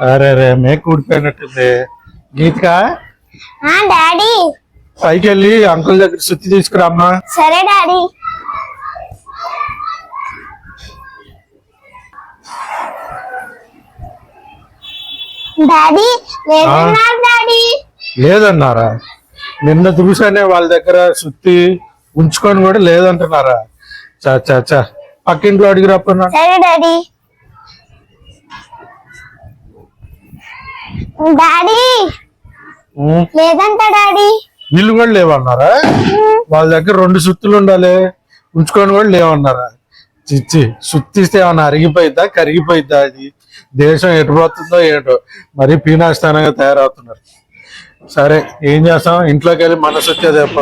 అరే రే మేక ఊడిపోయినట్టుంది. గీతిక డాడీ పైకి వెళ్ళి అంకుల్ దగ్గర సుత్తి తీసుకురామ్మా. సరే డాడీ. డాడీ లేదన్నారు డాడీ. లేదన్నారా? నిన్న చూసానే వాళ్ళ దగ్గర సుత్తి ఉంచుకొని కూడా లేదంటున్నారా? చా చా చా పక్కింట్లో అడిగి రాపన్నా. సరే డాడీ. డాడీ లేదంట డాడీ. వీళ్ళు కూడా లేవన్నారా? వాళ్ళ దగ్గర 2 సుత్తులు ఉండాలి, ఉంచుకొని కూడా లేవన్నారా? చిచ్చి, సుత్తిస్తే ఏమన్నా అరిగిపోయిద్దా కరిగిపోయిద్దా? అది దేశం ఎటుపోతుందో ఏంటో, మరీ పీనాస్థానంగా తయారవుతున్నారు. సరే ఏం చేస్తాం, ఇంట్లోకి వెళ్ళి మన సుత్తే తెప్ప.